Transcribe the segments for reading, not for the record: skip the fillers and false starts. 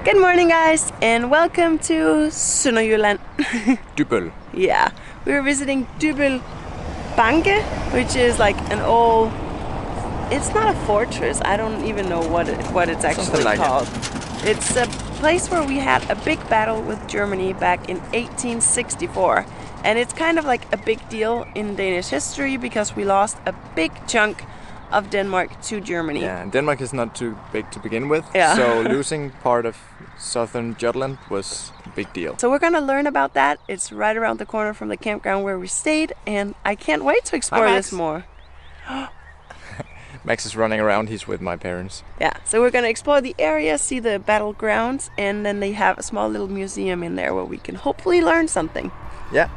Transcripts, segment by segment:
Good morning, guys, and welcome to Southern Jutland. Dybbøl. Yeah, we're visiting Dybbøl Battlegrounds, which is like an old. It's not a fortress. I don't even know what it's actually called. It's a place where we had a big battle with Germany back in 1864, and it's kind of like a big deal in Danish history because we lost a big chunk of Denmark to Germany. Yeah, and Denmark is not too big to begin with, yeah. So losing part of Southern Jutland was a big deal. So we're gonna learn about that. It's right around the corner from the campground where we stayed, and I can't wait to explore this more. Max is running around, he's with my parents. Yeah, so we're gonna explore the area, see the battlegrounds, and then they have a small little museum in there where we can hopefully learn something. Yeah.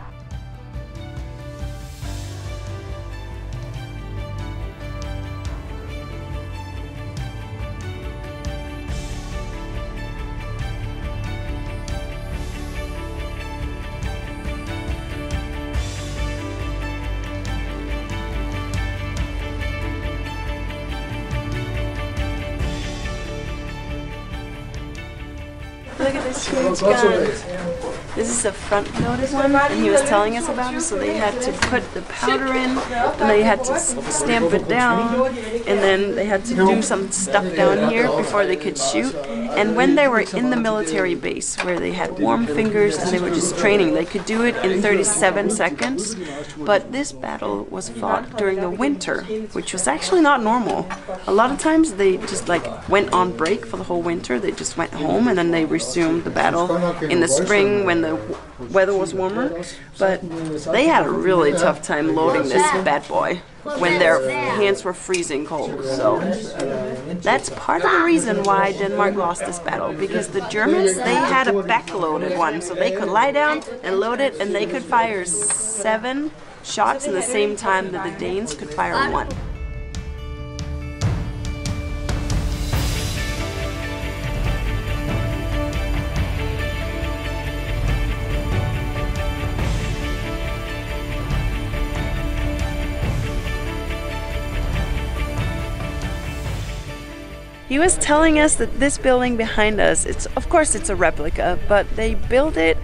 Look at this huge gun. This is a front-loaded one, and he was telling us about it. So they had to put the powder in, and they had to stamp it down, and then they had to do some stuff down here before they could shoot. And when they were in the military base, where they had warm fingers and they were just training, they could do it in 37 seconds. But this battle was fought during the winter, which was actually not normal. A lot of times they just like went on break for the whole winter. They just went home and then they resumed the battle in the spring when the weather was warmer. But they had a really tough time loading this bad boy when their hands were freezing cold. So that's part of the reason why Denmark lost this battle, because the Germans, they had a backloaded one, so they could lie down and load it, and they could fire 7 shots in the same time that the Danes could fire 1. He was telling us that this building behind us, of course it's a replica, but they built it,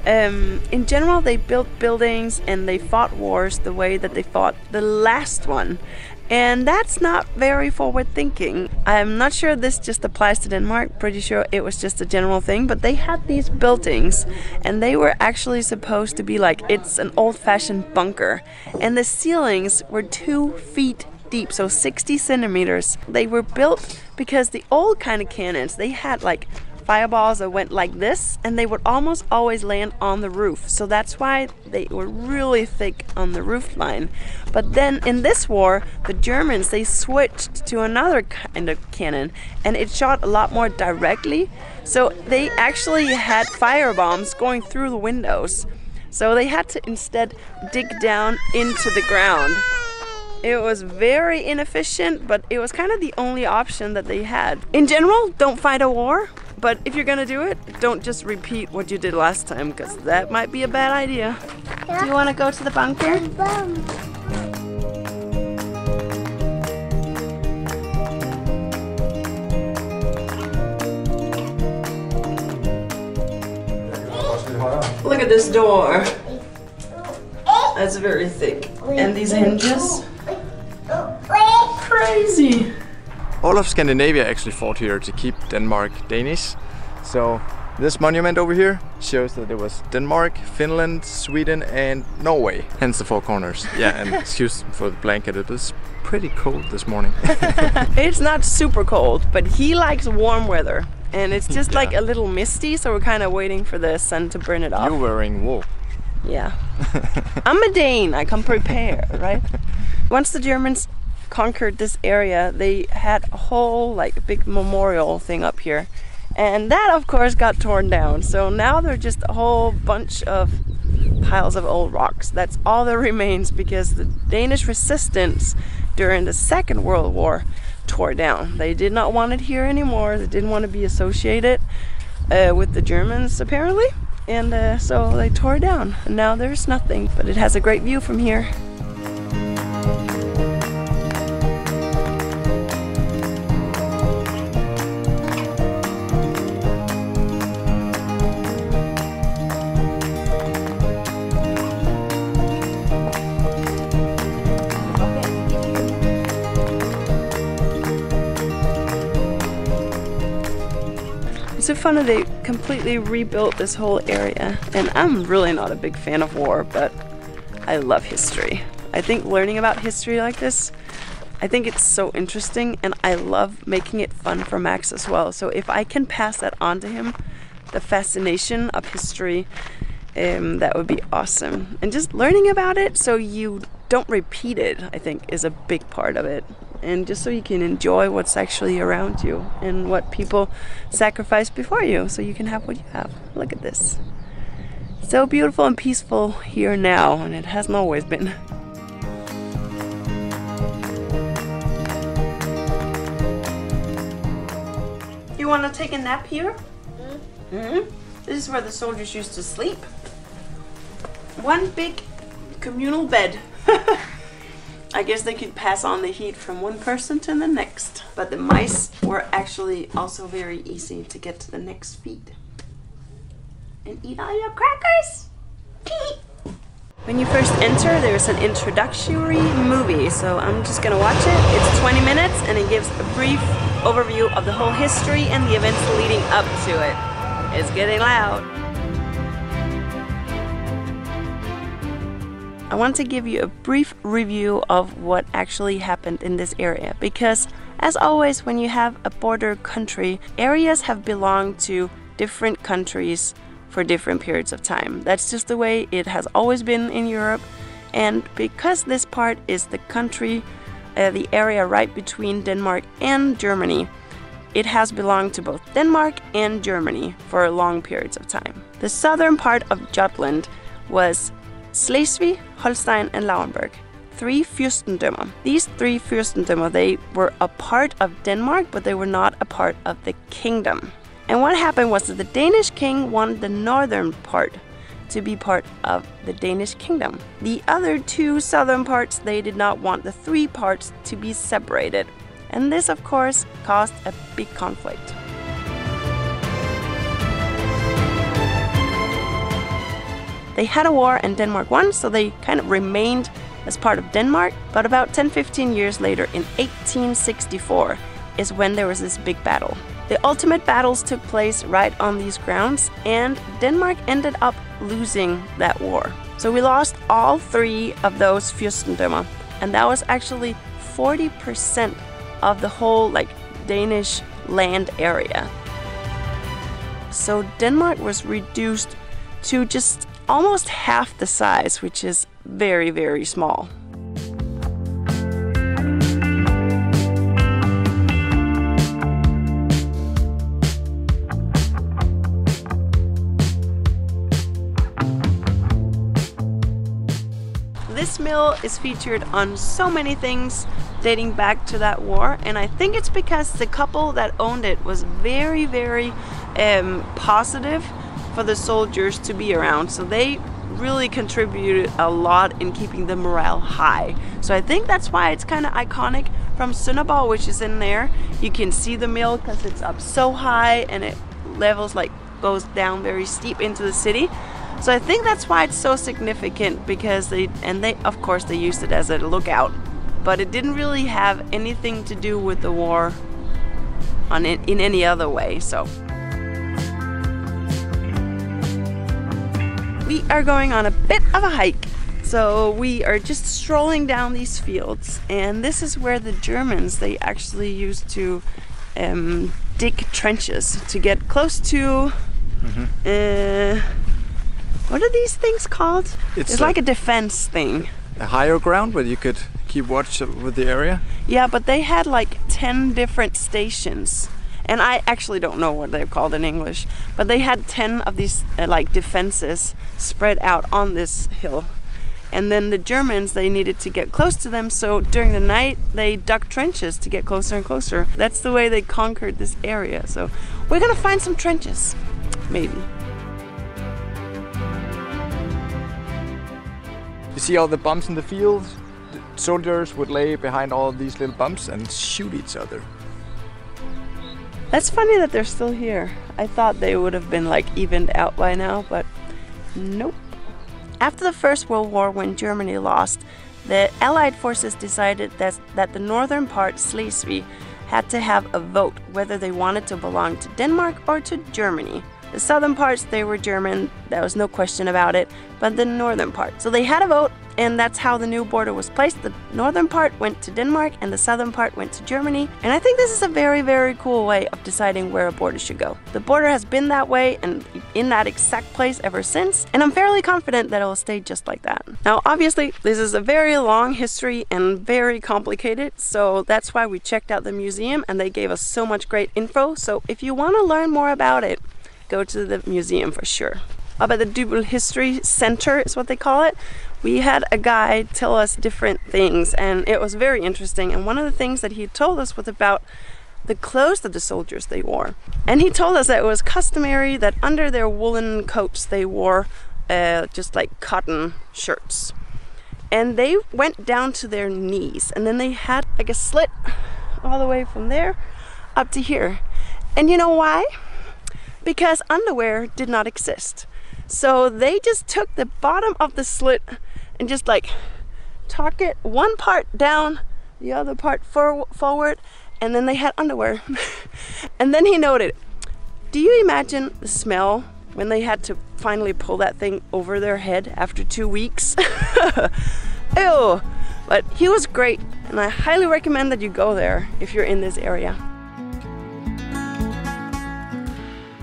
in general they built buildings and they fought wars the way that they fought the last one. And that's not very forward thinking. I'm not sure this just applies to Denmark, pretty sure it was just a general thing, but they had these buildings and they were actually supposed to be like, it's an old-fashioned bunker. And the ceilings were 2 feet deep, so 60 centimeters. They were built because the old kind of cannons, they had like fireballs that went like this, and they would almost always land on the roof. So that's why they were really thick on the roof line. But then in this war, the Germans, they switched to another kind of cannon, and it shot a lot more directly. So they actually had firebombs going through the windows. So they had to instead dig down into the ground. It was very inefficient, but it was kind of the only option that they had. In general, don't fight a war, but if you're gonna do it, don't just repeat what you did last time, because that might be a bad idea. Yeah. Do you want to go to the bunker? Look at this door. That's very thick. And these hinges. Crazy. All of Scandinavia actually fought here to keep Denmark Danish. So this monument over here shows that it was Denmark, Finland, Sweden and Norway. Hence the 4 corners. Yeah, and excuse for the blanket, it was pretty cold this morning. It's not super cold, but he likes warm weather. And it's just like a little misty, so we're kind of waiting for the sun to burn it off. You're wearing wool. Yeah. I'm a Dane, I come prepared, right? Once the Germans conquered this area, they had a whole like big memorial thing up here, and that of course got torn down. So now they're just a whole bunch of piles of old rocks. That's all that remains, because the Danish resistance during the Second World War tore down. They did not want it here anymore. They didn't want to be associated with the Germans apparently, and so they tore it down, and now there's nothing, but it has a great view from here. It's so funny they completely rebuilt this whole area. And I'm really not a big fan of war, but I love history. I think learning about history like this, I think it's so interesting, and I love making it fun for Max as well. So if I can pass that on to him, the fascination of history, that would be awesome. And just learning about it so you don't repeat it, I think, is a big part of it. And just so you can enjoy what's actually around you and what people sacrifice before you, so you can have what you have. Look at this. So beautiful and peaceful here now, and it hasn't always been. You want to take a nap here? Mm-hmm. This is where the soldiers used to sleep. One big communal bed. I guess they could pass on the heat from one person to the next. But the mice were actually also very easy to get to the next feed. And eat all your crackers! When you first enter, there's an introductory movie, so I'm just gonna watch it. It's 20 minutes and it gives a brief overview of the whole history and the events leading up to it. It's getting loud. I want to give you a brief review of what actually happened in this area, because as always when you have a border country, areas have belonged to different countries for different periods of time. That's just the way it has always been in Europe, and because this part is the country, the area right between Denmark and Germany, it has belonged to both Denmark and Germany for long periods of time. The southern part of Jutland was Slesvig, Holstein and Lauenburg, 3 fyrstendømmer. These 3 fyrstendømmer, they were a part of Denmark, but they were not a part of the kingdom. And what happened was that the Danish king wanted the northern part to be part of the Danish kingdom. The other 2 southern parts, they did not want the 3 parts to be separated. And this, of course, caused a big conflict. They had a war and Denmark won, so they kind of remained as part of Denmark. But about 10-15 years later, in 1864, is when there was this big battle. The ultimate battles took place right on these grounds, and Denmark ended up losing that war. So we lost all 3 of those fyrstendømmer, and that was actually 40% of the whole Danish land area. So Denmark was reduced to just almost half the size, which is very, very small. This mill is featured on so many things dating back to that war, and I think it's because the couple that owned it was very, very positive for the soldiers to be around. So they really contributed a lot in keeping the morale high. So I think that's why it's kind of iconic. From Sønderborg, which is in there, you can see the mill because it's up so high and it levels goes down very steep into the city. So I think that's why it's so significant, because they of course they used it as a lookout, but it didn't really have anything to do with the war in any other way. So we are going on a bit of a hike. So we are just strolling down these fields, and this is where the Germans, they actually used to dig trenches to get close to what are these things called? It's like a defense thing. A higher ground where you could keep watch with the area? Yeah, but they had 10 different stations. And I actually don't know what they're called in English, but they had 10 of these defenses spread out on this hill. And then the Germans, they needed to get close to them, so during the night they dug trenches to get closer and closer. That's the way they conquered this area. So we're gonna find some trenches, maybe. You see all the bumps in the field? The soldiers would lay behind all of these little bumps and shoot each other. That's funny that they're still here. I thought they would have been evened out by now, but nope. After the First World War, when Germany lost, the Allied forces decided that the northern part, Schleswig, had to have a vote whether they wanted to belong to Denmark or to Germany. The southern parts, they were German, there was no question about it, but the northern part. So they had a vote, and that's how the new border was placed. The northern part went to Denmark and the southern part went to Germany. And I think this is a very, very cool way of deciding where a border should go. The border has been that way and in that exact place ever since, and I'm fairly confident that it will stay just like that. Now, obviously, this is a very long history and very complicated, so that's why we checked out the museum and they gave us so much great info. So if you want to learn more about it, go to the museum for sure. Up at the Dybbøl History Center is what they call it. We had a guide tell us different things and it was very interesting. And one of the things that he told us was about the clothes that the soldiers they wore. And he told us that it was customary that under their woolen coats they wore just like cotton shirts. And they went down to their knees and then they had like a slit all the way from there up to here. And you know why? Because underwear did not exist. So they just took the bottom of the slit and just like tuck it one part down, the other part forward, and then they had underwear. And then he noted, do you imagine the smell when they had to finally pull that thing over their head after 2 weeks? Ew! But he was great, and I highly recommend that you go there if you're in this area.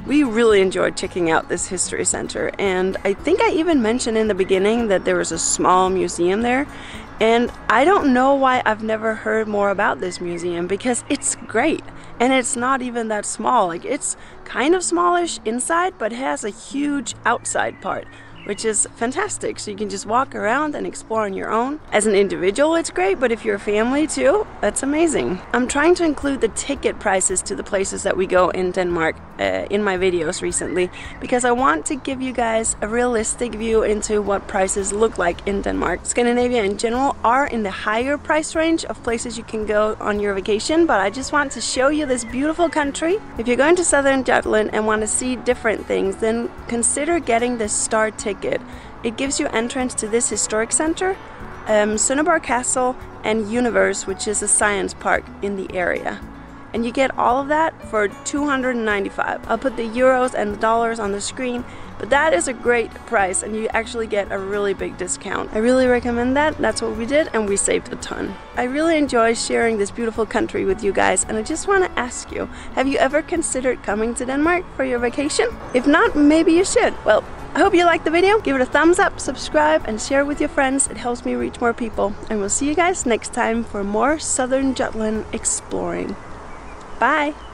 We really enjoyed checking out this history center, and I think I even mentioned in the beginning that there was a small museum there, and I don't know why I've never heard more about this museum because it's great and it's not even that small. Like, it's kind of smallish inside but has a huge outside part, which is fantastic. So you can just walk around and explore on your own. As an individual, it's great, but if you're a family too, that's amazing. I'm trying to include the ticket prices to the places that we go in Denmark in my videos recently, because I want to give you guys a realistic view into what prices look like in Denmark. Scandinavia in general are in the higher price range of places you can go on your vacation, but I just want to show you this beautiful country. If you're going to Southern Jutland and want to see different things, then consider getting the Star ticket. It gives you entrance to this historic center, Sønderborg Castle, and Universe, which is a science park in the area. And you get all of that for 295. I'll put the euros and the dollars on the screen, but that is a great price and you actually get a really big discount. I really recommend that. That's what we did and we saved a ton. I really enjoy sharing this beautiful country with you guys, and I just want to ask you, have you ever considered coming to Denmark for your vacation? If not, maybe you should. Well, I hope you liked the video. Give it a thumbs up, subscribe, and share with your friends. It helps me reach more people. And we'll see you guys next time for more Southern Jutland exploring. Bye!